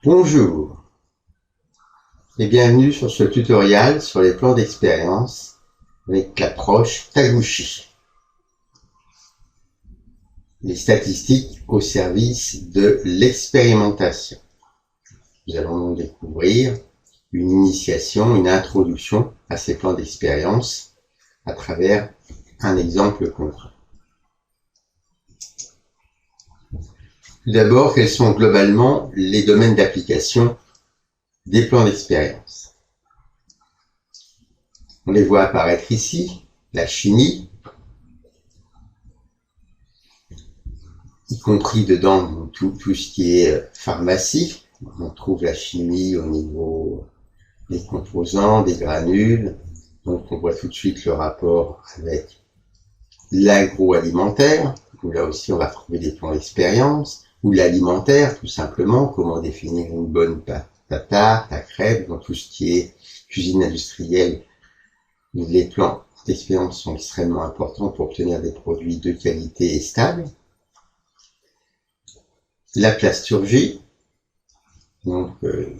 Bonjour et bienvenue sur ce tutoriel sur les plans d'expérience avec l'approche Taguchi. Les statistiques au service de l'expérimentation. Nous allons donc découvrir une initiation, une introduction à ces plans d'expérience à travers un exemple concret. Tout d'abord, quels sont globalement les domaines d'application des plans d'expérience? On les voit apparaître ici, la chimie, y compris dedans tout ce qui est pharmacie. On trouve la chimie au niveau des composants, des granules. Donc on voit tout de suite le rapport avec l'agroalimentaire, où là aussi on va trouver des plans d'expérience, ou l'alimentaire, tout simplement, comment définir une bonne pâte à tarte, à crêpes, dans tout ce qui est cuisine industrielle. Les plans d'expérience sont extrêmement importants pour obtenir des produits de qualité et stables. La plasturgie, donc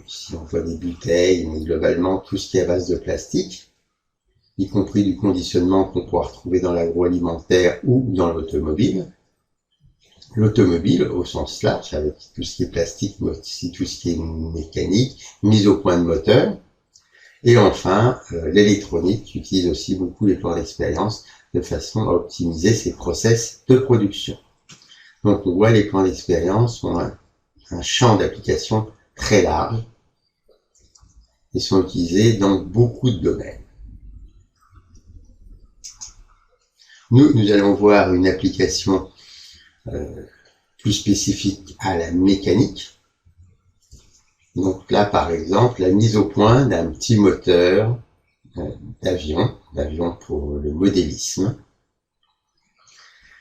ici on voit des bouteilles, mais globalement tout ce qui est à base de plastique, y compris du conditionnement qu'on pourra retrouver dans l'agroalimentaire ou dans l'automobile. L'automobile au sens large, avec tout ce qui est plastique, mais aussi tout ce qui est mécanique, mise au point de moteur. Et enfin, l'électronique qui utilise aussi beaucoup les plans d'expérience de façon à optimiser ses process de production. Donc on voit les plans d'expérience ont un champ d'application très large et sont utilisés dans beaucoup de domaines. Nous allons voir une application plus spécifique à la mécanique. Donc là, par exemple, la mise au point d'un petit moteur d'avion pour le modélisme.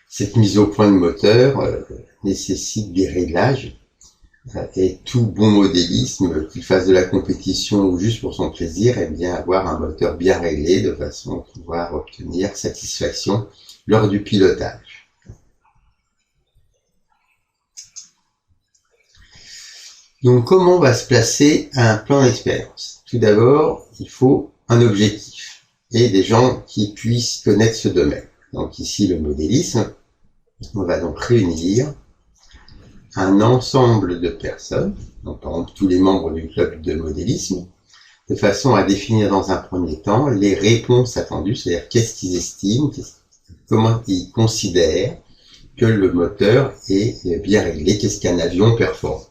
Cette mise au point de moteur nécessite des réglages et tout bon modélisme, qu'il fasse de la compétition ou juste pour son plaisir, aime bien avoir un moteur bien réglé de façon à pouvoir obtenir satisfaction lors du pilotage. Donc, comment va se placer un plan d'expérience? Tout d'abord, il faut un objectif et des gens qui puissent connaître ce domaine. Donc ici, le modélisme, on va donc réunir un ensemble de personnes, donc par exemple tous les membres du club de modélisme, de façon à définir dans un premier temps les réponses attendues, c'est-à-dire qu'est-ce qu'ils estiment, comment ils considèrent que le moteur est bien réglé, qu'est-ce qu'un avion performe.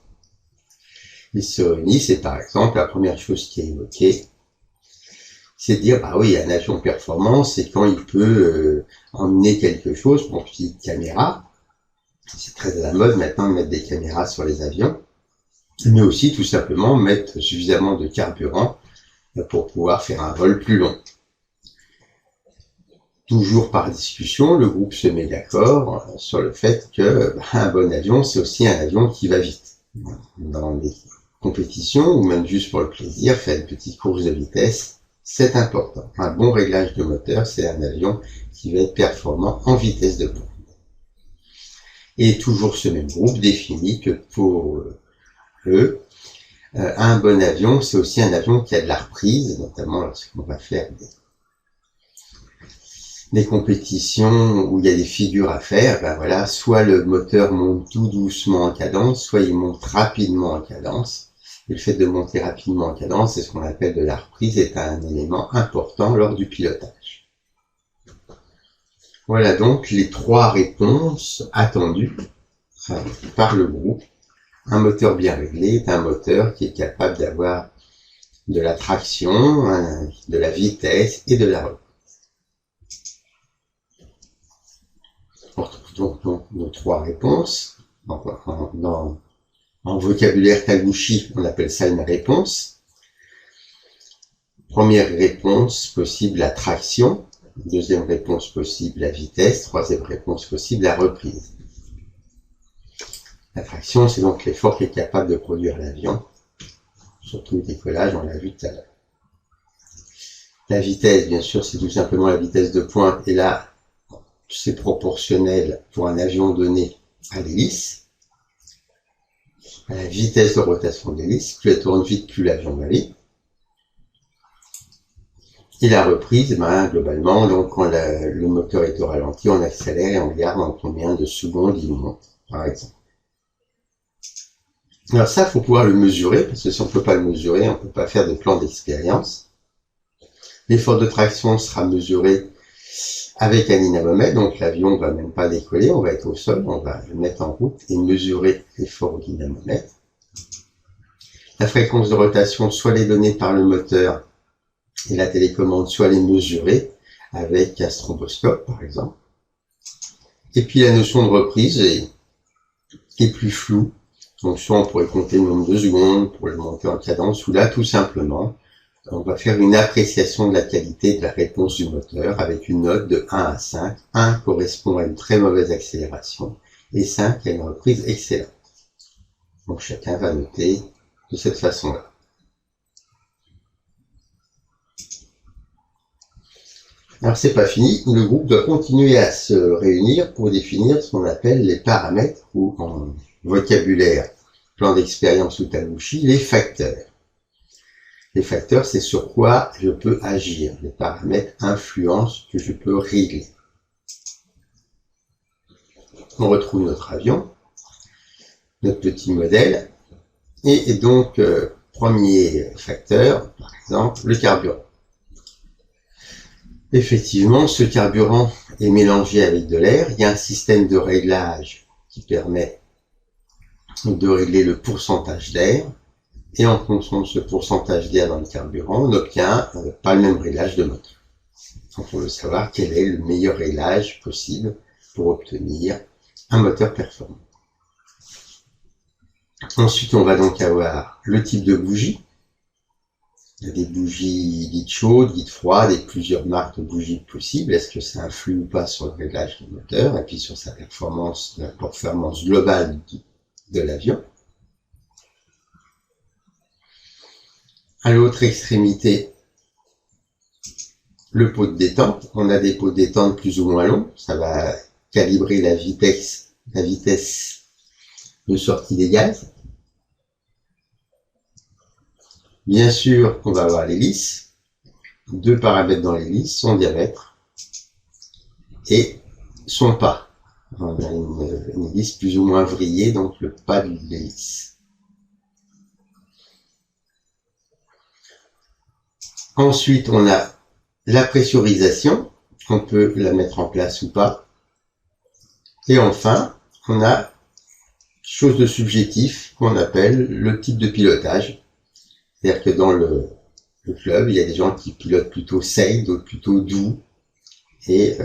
Ils se réunissent et par exemple, la première chose qui est évoquée, c'est de dire, bah oui, un avion performant, c'est quand il peut emmener quelque chose, pour une petite caméra. C'est très à la mode maintenant de mettre des caméras sur les avions, mais aussi tout simplement mettre suffisamment de carburant pour pouvoir faire un vol plus long. Toujours par discussion, le groupe se met d'accord sur le fait que un bon avion, c'est aussi un avion qui va vite. Dans les compétitions, ou même juste pour le plaisir, faire une petite course de vitesse, c'est important. Un bon réglage de moteur, c'est un avion qui va être performant en vitesse de pointe. Et toujours ce même groupe définit que pour eux, un bon avion, c'est aussi un avion qui a de la reprise, notamment lorsqu'on va faire des compétitions où il y a des figures à faire, ben voilà, soit le moteur monte tout doucement en cadence, soit il monte rapidement en cadence. Et le fait de monter rapidement en cadence, c'est ce qu'on appelle de la reprise, est un élément important lors du pilotage. Voilà donc les trois réponses attendues par le groupe. Un moteur bien réglé est un moteur qui est capable d'avoir de la traction, de la vitesse et de la reprise. On retrouve donc nos trois réponses. En vocabulaire Taguchi, on appelle ça une réponse. Première réponse possible, la traction. Deuxième réponse possible, la vitesse. Troisième réponse possible, la reprise. La traction, c'est donc l'effort qui est capable de produire l'avion, surtout le décollage, on l'a vu tout à l'heure. La vitesse, bien sûr, c'est tout simplement la vitesse de pointe, et là, c'est proportionnel pour un avion donné à l'hélice. à la vitesse de rotation de l'hélice. Plus elle tourne vite, plus l'avion va vite. Et la reprise, globalement, donc quand le moteur est au ralenti, on accélère et on regarde en combien de secondes il monte, par exemple. Alors ça, il faut pouvoir le mesurer, parce que si on ne peut pas le mesurer, on ne peut pas faire de plan d'expérience. L'effort de traction sera mesuré avec un dynamomètre, donc l'avion ne va même pas décoller, on va être au sol, on va le mettre en route et mesurer l'effort au dynamomètre. La fréquence de rotation, soit les données par le moteur et la télécommande, soit les mesurer avec un stromboscope, par exemple. Et puis la notion de reprise est plus floue. Donc soit on pourrait compter le nombre de secondes pour le monter en cadence, ou là tout simplement, on va faire une appréciation de la qualité de la réponse du moteur avec une note de 1 à 5. 1 correspond à une très mauvaise accélération et 5 à une reprise excellente. Donc chacun va noter de cette façon-là. Alors c'est pas fini, le groupe doit continuer à se réunir pour définir ce qu'on appelle les paramètres, ou en vocabulaire, plan d'expérience ou Tanouchi, les facteurs. Les facteurs, c'est sur quoi je peux agir. Les paramètres influencent que je peux régler. On retrouve notre avion, notre petit modèle, et donc, premier facteur, par exemple, le carburant. Effectivement, ce carburant est mélangé avec de l'air. Il y a un système de réglage qui permet de régler le pourcentage d'air. Et en fonction de ce pourcentage d'air dans le carburant, on n'obtient pas le même réglage de moteur. Donc on veut savoir quel est le meilleur réglage possible pour obtenir un moteur performant. Ensuite, on va donc avoir le type de bougie. Il y a des bougies dites chaudes, dites froides, et plusieurs marques de bougies possibles. Est-ce que ça influe ou pas sur le réglage du moteur, et puis sur sa performance, la performance globale de l'avion. À l'autre extrémité, le pot de détente. On a des pots de détente plus ou moins longs. Ça va calibrer la vitesse de sortie des gaz. Bien sûr, on va avoir l'hélice. Deux paramètres dans l'hélice, son diamètre et son pas. On a une hélice plus ou moins vrillée, donc le pas de l'hélice. Ensuite, on a la pressurisation, on peut la mettre en place ou pas. Et enfin, on a chose de subjectif qu'on appelle le type de pilotage. C'est-à-dire que dans le club, il y a des gens qui pilotent plutôt sec, d'autres plutôt doux. Et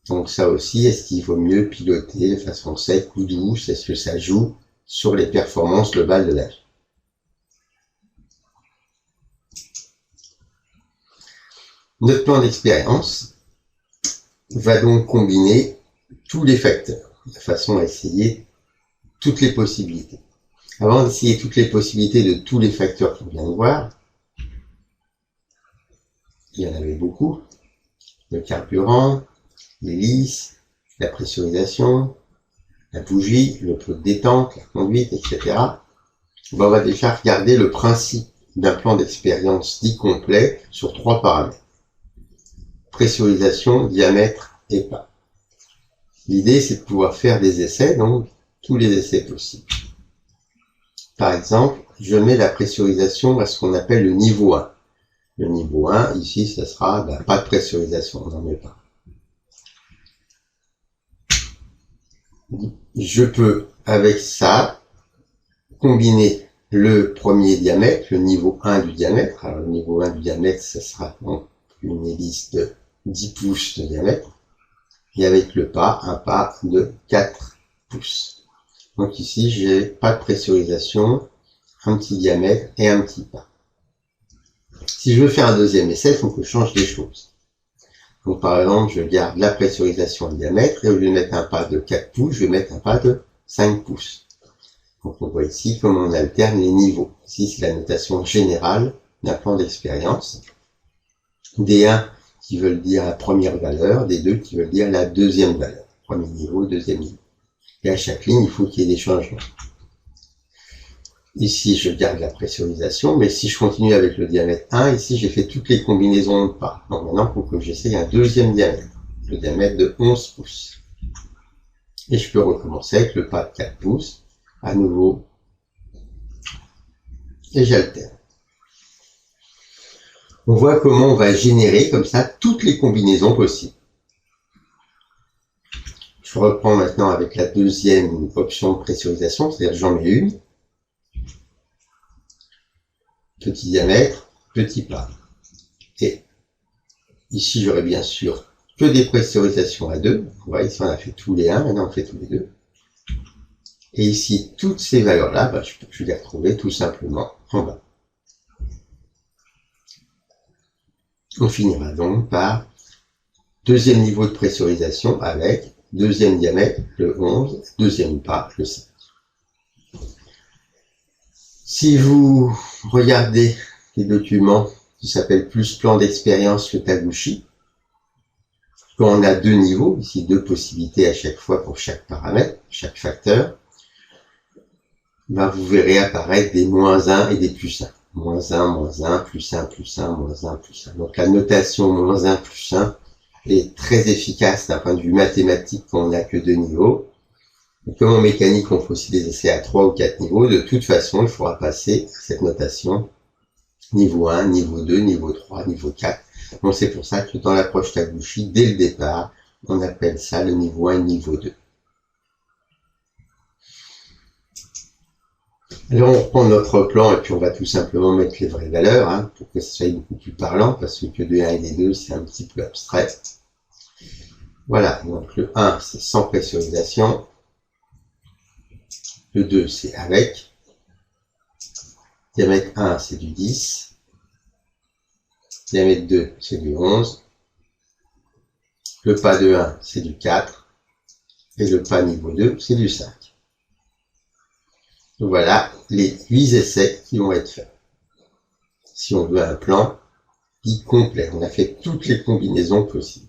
donc ça aussi, est-ce qu'il vaut mieux piloter de façon sec ou douce? Est-ce que ça joue sur les performances globales de l'avion? Notre plan d'expérience va donc combiner tous les facteurs, de façon à essayer toutes les possibilités. Avant d'essayer toutes les possibilités de tous les facteurs qu'on vient de voir, il y en avait beaucoup, le carburant, l'hélice, la pressurisation, la bougie, le pot de détente, la conduite, etc. On va déjà regarder le principe d'un plan d'expérience dit complet sur 3 paramètres. Pressurisation, diamètre et pas. L'idée, c'est de pouvoir faire des essais, donc tous les essais possibles. Par exemple, je mets la pressurisation à ce qu'on appelle le niveau 1. Le niveau 1, ici, ça sera pas de pressurisation, on n'en met pas. Je peux, avec ça, combiner le premier diamètre, le niveau 1 du diamètre. Alors, le niveau 1 du diamètre, ça sera donc une hélice de 10 pouces de diamètre, et avec le pas, un pas de 4 pouces. Donc ici, j'ai pas de pressurisation, un petit diamètre et un petit pas. Si je veux faire un deuxième essai, il faut que je change des choses. Donc par exemple, je garde la pressurisation et le diamètre, et au lieu de mettre un pas de 4 pouces, je vais mettre un pas de 5 pouces. Donc on voit ici comment on alterne les niveaux. Ici, c'est la notation générale d'un plan d'expérience. Des 1 qui veulent dire la première valeur, des 2 qui veulent dire la deuxième valeur. Premier niveau, deuxième niveau. Et à chaque ligne, il faut qu'il y ait des changements. Ici, je garde la pressurisation, mais si je continue avec le diamètre 1, ici, j'ai fait toutes les combinaisons de pas. Donc maintenant, il faut que j'essaye un deuxième diamètre, le diamètre de 11 pouces. Et je peux recommencer avec le pas de 4 pouces, à nouveau, et j'alterne. On voit comment on va générer comme ça toutes les combinaisons possibles. Je reprends maintenant avec la deuxième option de pressurisation, c'est-à-dire j'en mets une. Petit diamètre, petit pas. Et ici, j'aurai bien sûr que des pressurisations à 2. Vous voyez, ici, on a fait tous les 1, maintenant on fait tous les 2. Et ici, toutes ces valeurs-là, je vais les retrouver tout simplement en bas. On finira donc par deuxième niveau de pressurisation avec deuxième diamètre, le 11, deuxième pas, le 5. Si vous regardez les documents qui s'appellent plus plan d'expérience que Taguchi, quand on a deux niveaux, ici deux possibilités à chaque fois pour chaque paramètre, chaque facteur, vous verrez apparaître des moins 1 et des plus 1. Moins 1, plus 1, plus 1, moins 1, plus 1. Donc la notation moins 1, plus 1 est très efficace d'un point de vue mathématique quand on n'a que deux niveaux. Et comme en mécanique, on fait aussi des essais à 3 ou 4 niveaux, de toute façon, il faudra passer cette notation niveau 1, niveau 2, niveau 3, niveau 4. Donc c'est pour ça que dans l'approche Taguchi, dès le départ, on appelle ça le niveau 1 et le niveau 2. Alors on reprend notre plan et puis on va tout simplement mettre les vraies valeurs pour que ce soit beaucoup plus parlant, parce que de 1 et des 2, c'est un petit peu abstrait. Voilà, donc le 1, c'est sans pressurisation. Le 2, c'est avec. Diamètre 1, c'est du 10. Diamètre 2, c'est du 11. Le pas de 1, c'est du 4. Et le pas niveau 2, c'est du 5. Donc voilà les 8 essais qui vont être faits. Si on veut un plan dit complet, on a fait toutes les combinaisons possibles.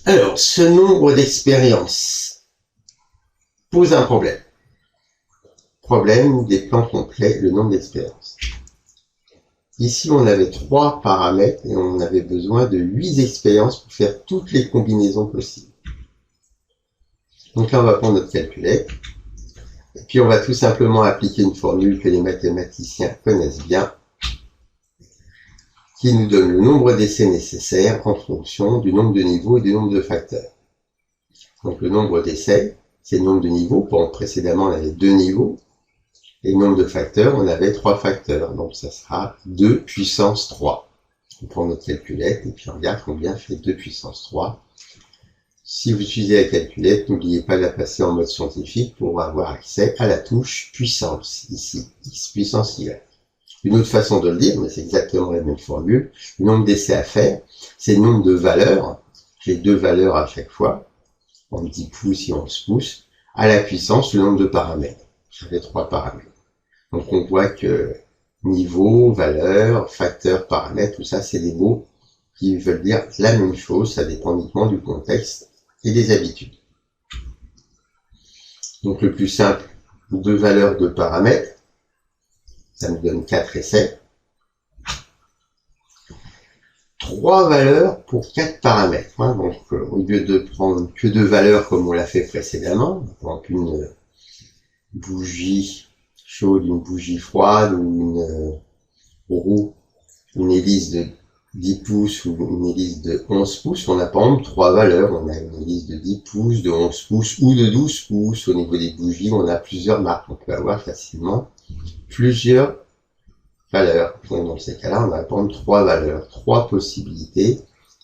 Alors, ce nombre d'expériences pose un problème. Problème des plans complets, le nombre d'expériences. Ici, on avait 3 paramètres et on avait besoin de 8 expériences pour faire toutes les combinaisons possibles. Donc là, on va prendre notre calculette. Et puis, on va tout simplement appliquer une formule que les mathématiciens connaissent bien, qui nous donne le nombre d'essais nécessaires en fonction du nombre de niveaux et du nombre de facteurs. Donc, le nombre d'essais, c'est le nombre de niveaux. Précédemment, on avait 2 niveaux. Et le nombre de facteurs, on avait 3 facteurs. Donc, ça sera 2 puissance 3. On prend notre calculette et puis on regarde combien fait 2 puissance 3. Si vous utilisez la calculette, n'oubliez pas de la passer en mode scientifique pour avoir accès à la touche puissance, ici, x puissance y. Une autre façon de le dire, mais c'est exactement la même formule, le nombre d'essais à faire, c'est le nombre de valeurs, j'ai 2 valeurs à chaque fois, en 10 pouces et 11 pouces, à la puissance le nombre de paramètres. J'avais 3 paramètres. Donc on voit que niveau, valeur, facteur, paramètre, tout ça, c'est des mots qui veulent dire la même chose, ça dépend uniquement du contexte et des habitudes. Donc le plus simple, 2 valeurs de paramètres, ça nous donne 4 essais. 3 valeurs pour 4 paramètres. Donc au lieu de prendre que 2 valeurs comme on l'a fait précédemment, donc une bougie chaude, une bougie froide, ou une roue, une hélice de 10 pouces ou une hélice de 11 pouces, on a par exemple 3 valeurs. On a une hélice de 10 pouces, de 11 pouces ou de 12 pouces. Au niveau des bougies, on a plusieurs marques. On peut avoir facilement plusieurs valeurs. Donc dans ces cas-là, on va prendre 3 valeurs, 3 possibilités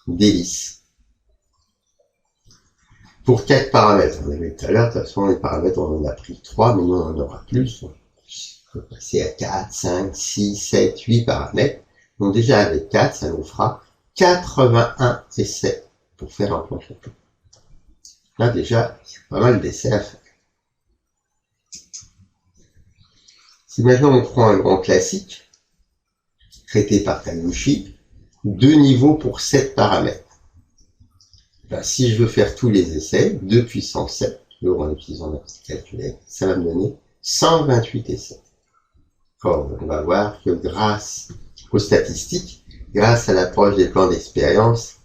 d'hélice. Pour 4 paramètres, on avait vu tout à l'heure, de toute façon les paramètres on en a pris 3, mais nous on en aura plus. On peut passer à 4, 5, 6, 7, 8 paramètres. Donc déjà avec 4, ça nous fera 81 essais pour faire un plan complet. Là déjà, il y a pas mal d'essais à faire. Si maintenant on prend un grand classique, traité par Taguchi, 2 niveaux pour 7 paramètres. Si je veux faire tous les essais, 2 puissance 7, en utilisant la petite calculette, ça va me donner 128 essais. Or, on va voir que grâce aux statistiques, grâce à l'approche des plans d'expérience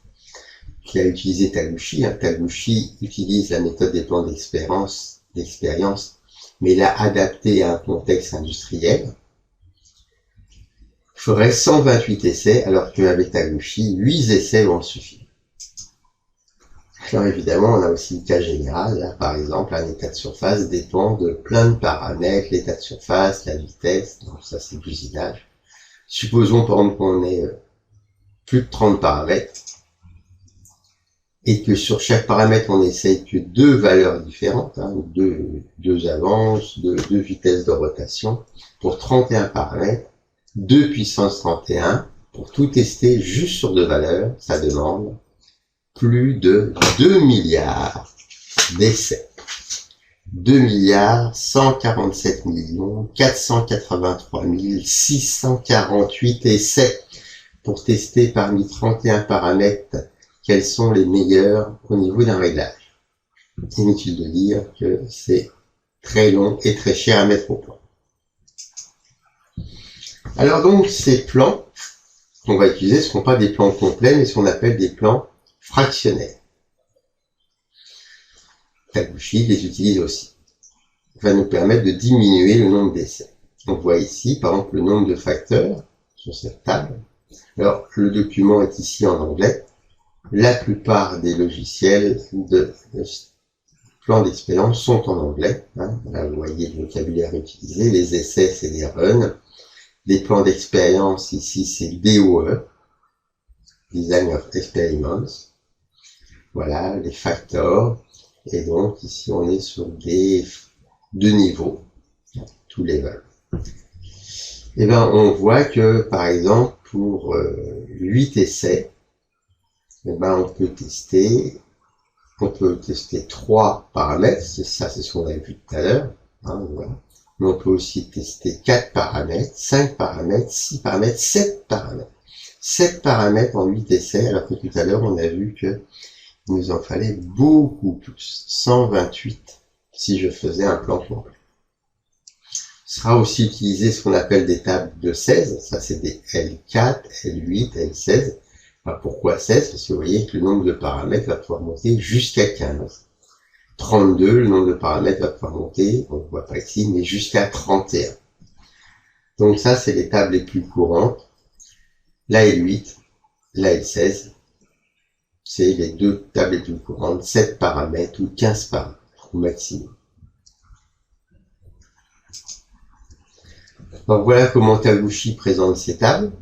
qui a utilisé Taguchi, Taguchi utilise la méthode des plans d'expérience, mais l'a adapté à un contexte industriel. Il faudrait 128 essais, alors qu'avec Taguchi, 8 essais vont suffire. Alors évidemment, on a aussi le cas général. Là, par exemple, un état de surface dépend de plein de paramètres, l'état de surface, la vitesse, donc ça c'est l'usinage. Supposons par exemple qu'on ait plus de 30 paramètres, et que sur chaque paramètre on essaye que 2 valeurs différentes, deux avances, deux vitesses de rotation, pour 31 paramètres, 2 puissance 31, pour tout tester juste sur 2 valeurs, ça demande plus de 2 milliards d'essais. 2 milliards 147 millions 483 648 essais pour tester parmi 31 paramètres quels sont les meilleurs au niveau d'un réglage. Inutile de dire que c'est très long et très cher à mettre au point. Alors donc ces plans qu'on va utiliser ne seront pas des plans complets, mais ce qu'on appelle des plans fractionnels. Taguchi les utilise aussi. Ça va nous permettre de diminuer le nombre d'essais. On voit ici, par exemple, le nombre de facteurs sur cette table. Alors, le document est ici en anglais. La plupart des logiciels de plan d'expérience sont en anglais. Là, vous voyez le vocabulaire utilisé. Les essais, c'est des runs. Les plans d'expérience, ici, c'est DOE, Design of Experiments. Voilà, les facteurs. Et donc, ici, on est sur des 2 niveaux, tous les levels. Et ben, on voit que, par exemple, pour 8 essais, et ben, on peut tester 3 paramètres, c'est ce qu'on a vu tout à l'heure, voilà. Mais on peut aussi tester 4 paramètres, 5 paramètres, 6 paramètres, 7 paramètres. 7 paramètres en 8 essais, alors que tout à l'heure, on a vu que il nous en fallait beaucoup plus, 128, si je faisais un plan complet. Sera aussi utilisé ce qu'on appelle des tables de 16, ça c'est des L4, L8, L16. Alors pourquoi 16? Parce que vous voyez que le nombre de paramètres va pouvoir monter jusqu'à 15. 32, le nombre de paramètres va pouvoir monter, on ne voit pas ici, mais jusqu'à 31. Donc ça, c'est les tables les plus courantes. La L8, la L16, c'est les 2 tables les plus courantes, 7 paramètres ou 15 paramètres au maximum. Donc voilà comment Taguchi présente ces tables.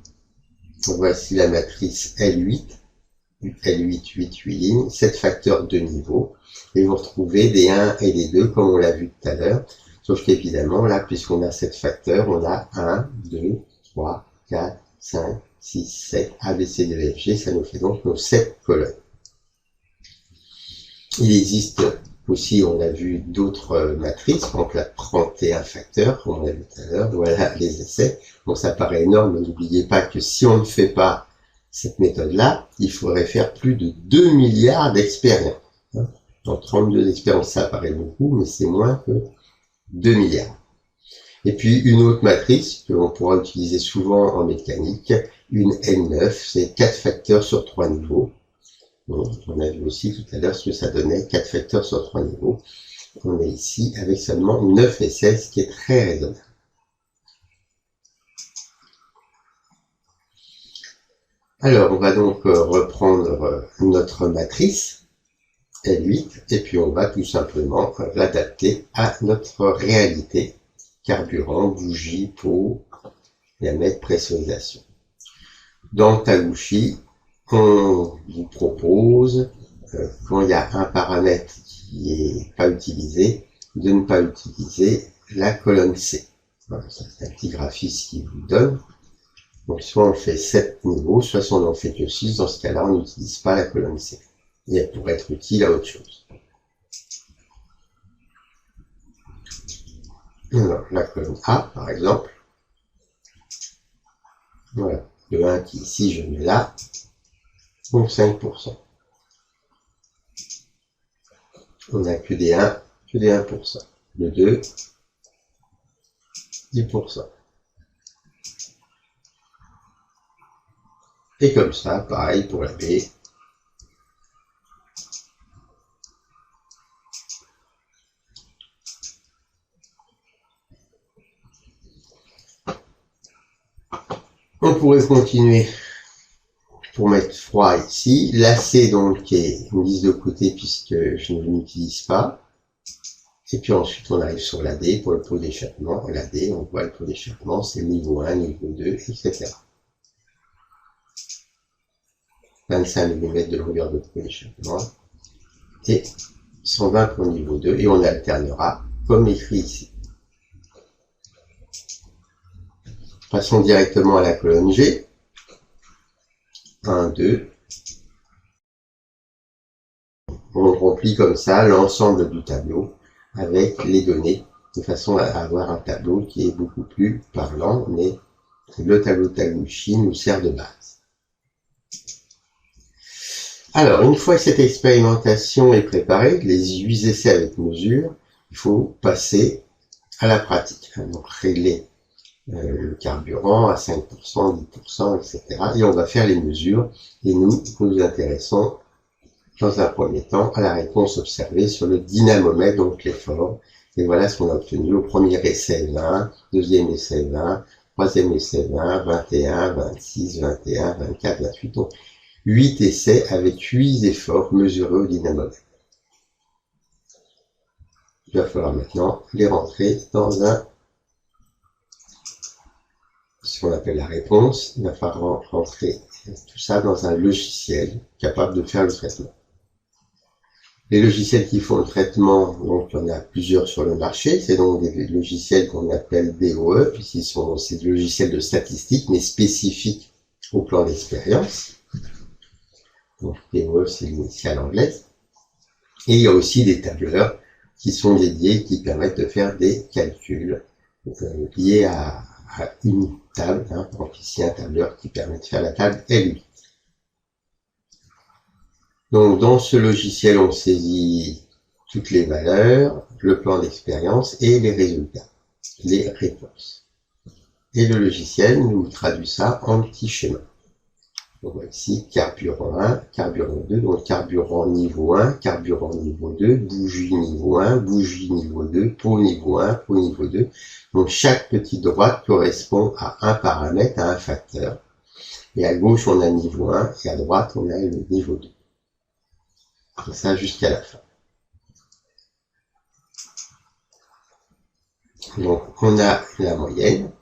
Donc voici la matrice L8, 8 lignes, 7 facteurs de niveau, et vous retrouvez des 1 et des 2 comme on l'a vu tout à l'heure, sauf qu'évidemment là, puisqu'on a 7 facteurs, on a 1, 2, 3, 4, 5, 6, 7, A, B, C, D, E, F, G, ça nous fait donc nos 7 colonnes. Il existe aussi, on a vu d'autres matrices, par exemple la 31 facteurs, comme on l'a vu tout à l'heure, voilà les essais. Donc ça paraît énorme, mais n'oubliez pas que si on ne fait pas cette méthode-là, il faudrait faire plus de 2 milliards d'expériences. Donc 32 expériences, ça paraît beaucoup, mais c'est moins que 2 milliards. Et puis une autre matrice que l'on pourra utiliser souvent en mécanique, une N9, c'est 4 facteurs sur 3 niveaux. Donc, on a vu aussi tout à l'heure ce que ça donnait, 4 facteurs sur 3 niveaux. On est ici avec seulement 9 essais, ce qui est très raisonnable. Alors, on va donc reprendre notre matrice L8 et puis on va tout simplement l'adapter à notre réalité. Carburant, bougie, pot, diamètre, pressurisation. Dans Taguchi, on vous propose, quand il y a un paramètre qui est pas utilisé, de ne pas utiliser la colonne C. Voilà, c'est un petit graphisme qui vous donne. Donc, soit on fait 7 niveaux, soit si on n'en fait que 6, dans ce cas-là, on n'utilise pas la colonne C. Et elle pourrait être utile à autre chose. Alors, la colonne A, par exemple. Voilà. Le 1 qui ici, je mets là. Donc 5%. On n'a que des 1, je dis 1%. Le 2, 10%. Et comme ça, pareil pour la B. On pourrait continuer pour mettre froid ici. La C donc est mise de côté puisque je ne l'utilise pas. Et puis ensuite on arrive sur la D pour le pot d'échappement. La D, on voit le pot d'échappement, c'est niveau 1, niveau 2, etc. 25 mm de longueur de pot d'échappement. Et 120 pour niveau 2. Et on alternera comme écrit ici. Passons directement à la colonne G. 1, 2. On remplit comme ça l'ensemble du tableau avec les données de façon à avoir un tableau qui est beaucoup plus parlant, mais le tableau Taguchi nous sert de base. Alors, une fois que cette expérimentation est préparée, les 8 essais avec mesure, il faut passer à la pratique. Donc, régler le carburant à 5%, 10%, etc. Et on va faire les mesures. Et nous intéressons dans un premier temps à la réponse observée sur le dynamomètre, donc l'effort. Et voilà ce qu'on a obtenu au premier essai 20, deuxième essai 20, troisième essai 20, 21, 26, 21, 24, 28. Donc 8 essais avec 8 efforts mesurés au dynamomètre. Il va falloir maintenant les rentrer dans ce qu'on appelle la réponse. Il va falloir rentrer tout ça dans un logiciel capable de faire le traitement. Les logiciels qui font le traitement, donc il y en a plusieurs sur le marché, c'est donc des logiciels qu'on appelle DOE, puisqu'ils sont c'est des logiciels de statistiques, mais spécifiques au plan d'expérience. Donc DOE, c'est l'initiale anglaise. Et il y a aussi des tableurs qui sont dédiés, qui permettent de faire des calculs liés à une table. Donc ici un tableur qui permet de faire la table L8. Donc dans ce logiciel, on saisit toutes les valeurs, le plan d'expérience et les résultats, les réponses. Et le logiciel nous traduit ça en petits schémas. On voit ici carburant 1, carburant 2, donc carburant niveau 1, carburant niveau 2, bougie niveau 1, bougie niveau 2, pot niveau 1, pot niveau 2. Donc chaque petite droite correspond à un paramètre, à un facteur. Et à gauche, on a niveau 1 et à droite, on a le niveau 2. Et ça jusqu'à la fin. Donc on a la moyenne.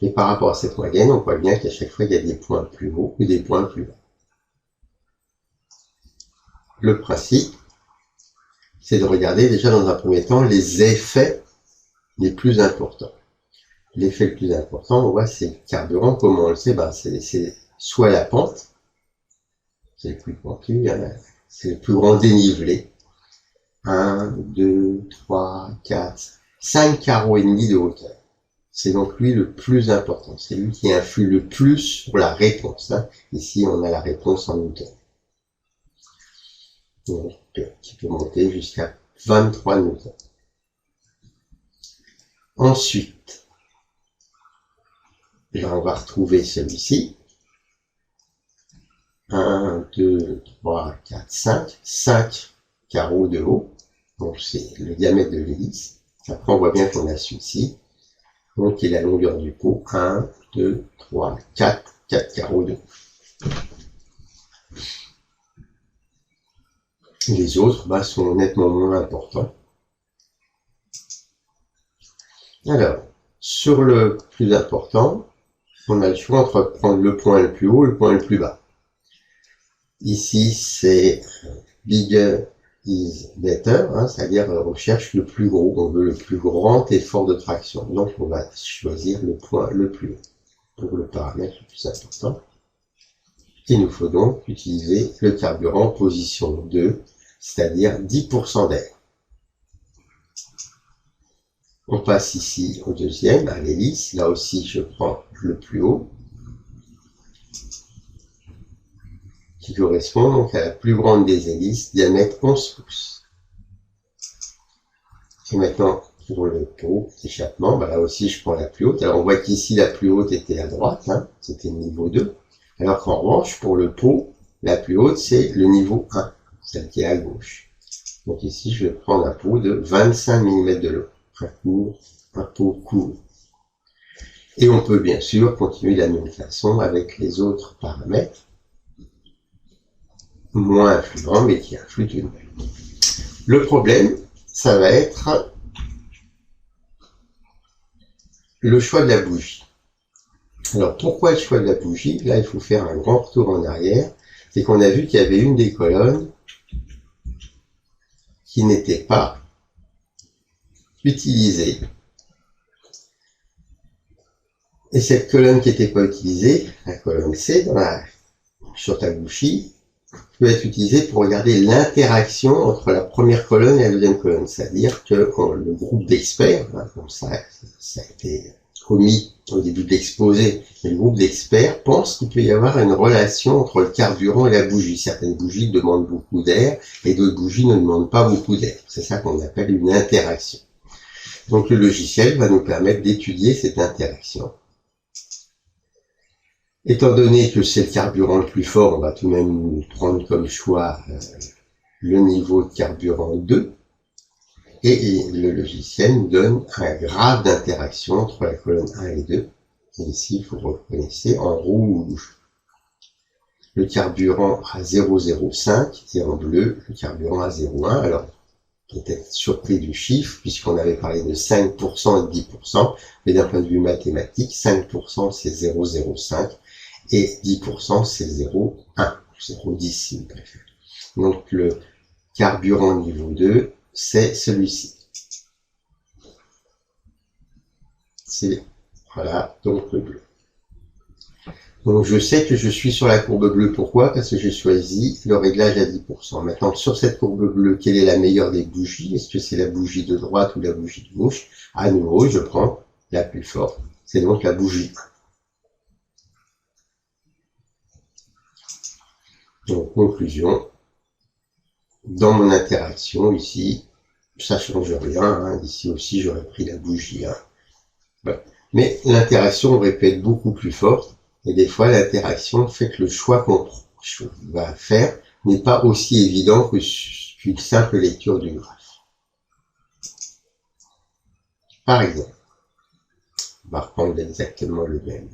Et par rapport à cette moyenne, on voit bien qu'à chaque fois, il y a des points plus hauts ou des points plus bas. Le principe, c'est de regarder déjà dans un premier temps les effets les plus importants. L'effet le plus important, on voit, c'est le carburant. Comment on le sait? C'est soit la pente, c'est le plus pentu, c'est le plus grand dénivelé. 1, 2, 3, 4, 5 carreaux et demi de hauteur. C'est donc lui le plus important. C'est lui qui influe le plus sur la réponse. Ici, on a la réponse en hauteur. Donc, qui peut monter jusqu'à 23 newtons. Ensuite, là, on va retrouver celui-ci. 1, 2, 3, 4, 5. 5 carreaux de haut. Donc, c'est le diamètre de l'hélice. Après, on voit bien qu'on a celui-ci. Donc, qui est la longueur du pot. 1, 2, 3, 4. 4 carreaux de haut. Les autres sont nettement moins importants. Alors, sur le plus important, on a le choix entre prendre le point le plus haut et le point le plus bas. Ici, c'est bigger is better, c'est-à-dire on cherche le plus gros, on veut le plus grand effort de traction. Donc, on va choisir le point le plus haut pour le paramètre le plus important. Il nous faut donc utiliser le carburant position 2, c'est-à-dire 10% d'air. On passe ici au deuxième, à l'hélice. Là aussi, je prends le plus haut, qui correspond donc à la plus grande des hélices, diamètre 11 pouces. Et maintenant, pour le pot d'échappement, là aussi je prends la plus haute. Alors on voit qu'ici la plus haute était à droite, c'était le niveau 2. Alors qu'en revanche, pour le pot, la plus haute c'est le niveau 1, celle qui est à gauche. Donc ici je vais prendre un pot de 25 mm de long, un pot court. Et on peut bien sûr continuer de la même façon avec les autres paramètres, moins influents mais qui influent tout de même. Le problème, ça va être le choix de la bougie. Alors pourquoi le choix de la bougie? Là, il faut faire un grand retour en arrière. C'est qu'on a vu qu'il y avait une des colonnes qui n'était pas utilisée. Et cette colonne qui n'était pas utilisée, la colonne C, sur ta bougie, peut être utilisée pour regarder l'interaction entre la première colonne et la deuxième colonne. C'est-à-dire que le groupe d'experts, comme ça a été omis au début de l'exposé, mais le groupe d'experts pense qu'il peut y avoir une relation entre le carburant et la bougie. Certaines bougies demandent beaucoup d'air et d'autres bougies ne demandent pas beaucoup d'air. C'est ça qu'on appelle une interaction. Donc le logiciel va nous permettre d'étudier cette interaction. Étant donné que c'est le carburant le plus fort, on va tout de même prendre comme choix le niveau de carburant 2. Et le logiciel nous donne un graphe d'interaction entre la colonne 1 et 2. Et ici, vous reconnaissez en rouge le carburant à 0,05 et en bleu le carburant à 0,1. Alors, peut-être surpris du chiffre, puisqu'on avait parlé de 5% et de 10%, mais d'un point de vue mathématique, 5% c'est 0,05 et 10% c'est 0,1, 0,10 si vous préférez. Donc le carburant niveau 2, c'est celui-ci. C'est, voilà, donc le bleu. Donc je sais que je suis sur la courbe bleue. Pourquoi? Parce que j'ai choisi le réglage à 10%. Maintenant, sur cette courbe bleue, quelle est la meilleure des bougies? Est-ce que c'est la bougie de droite ou la bougie de gauche? À nouveau, je prends la plus forte. C'est donc la bougie 1. Donc, conclusion. Dans mon interaction, ici, ça change rien. Ici aussi, j'aurais pris la bougie 1. Voilà. Mais l'interaction aurait pu être beaucoup plus forte. Et des fois, l'interaction fait que le choix qu'on va faire n'est pas aussi évident qu'une simple lecture du graphe. Par exemple, on va reprendre exactement le même.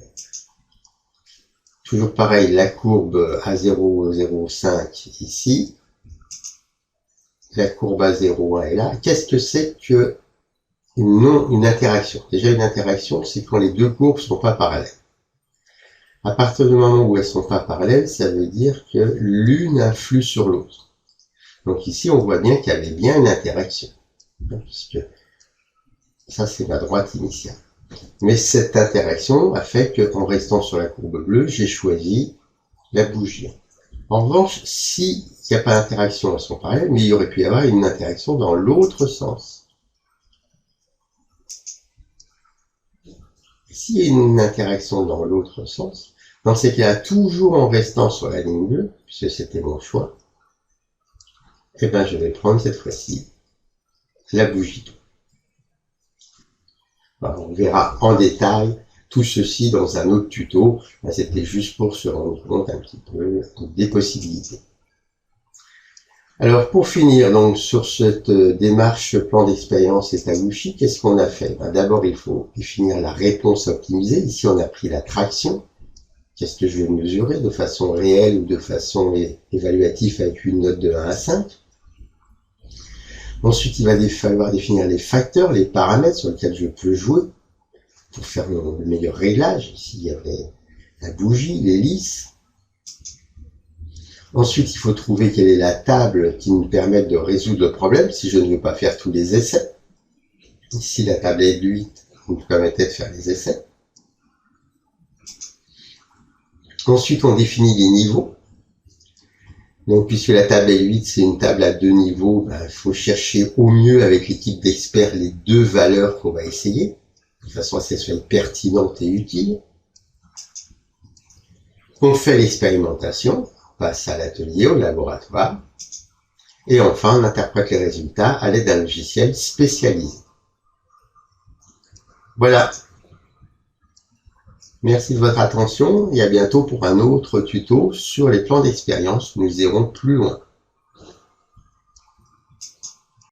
Toujours pareil, la courbe à 0,05 ici. La courbe à 0,1 est là. Qu'est-ce que c'est que une interaction? Déjà, une interaction, c'est quand les deux courbes sont pas parallèles. À partir du moment où elles sont pas parallèles, ça veut dire que l'une influe sur l'autre. Donc ici, on voit bien qu'il y avait bien une interaction. Puisque ça, c'est ma droite initiale. Mais cette interaction a fait qu'en restant sur la courbe bleue, j'ai choisi la bougie. En revanche, s'il n'y a pas d'interaction, elles sont parallèles, mais il y aurait pu y avoir une interaction dans l'autre sens. S'il y a une interaction dans l'autre sens, dans ces cas-là, toujours en restant sur la ligne bleue, puisque c'était mon choix, eh ben, je vais prendre cette fois-ci la bougie. Alors, on verra en détail tout ceci dans un autre tuto. C'était juste pour se rendre compte un petit peu des possibilités. Alors, pour finir donc sur cette démarche plan d'expérience et Taguchi, qu'est-ce qu'on a fait? D'abord, il faut définir la réponse optimisée. Ici, on a pris la traction. Qu'est-ce que je vais mesurer de façon réelle ou de façon évaluative avec une note de 1 à 5. Ensuite, il va falloir définir les facteurs, les paramètres sur lesquels je peux jouer pour faire le meilleur réglage. Ici, il y avait la bougie, l'hélice. Ensuite, il faut trouver quelle est la table qui nous permette de résoudre le problème si je ne veux pas faire tous les essais. Ici, la table est de 8 nous permettait de faire les essais. Ensuite, on définit les niveaux. Donc, puisque la table L8, c'est une table à 2 niveaux, il faut chercher au mieux avec l'équipe d'experts les 2 valeurs qu'on va essayer, de façon à ce qu'elles soient pertinentes et utiles. On fait l'expérimentation, on passe à l'atelier, au laboratoire, Et enfin, on interprète les résultats à l'aide d'un logiciel spécialisé. Voilà. Merci de votre attention et à bientôt pour un autre tuto sur les plans d'expérience où nous irons plus loin.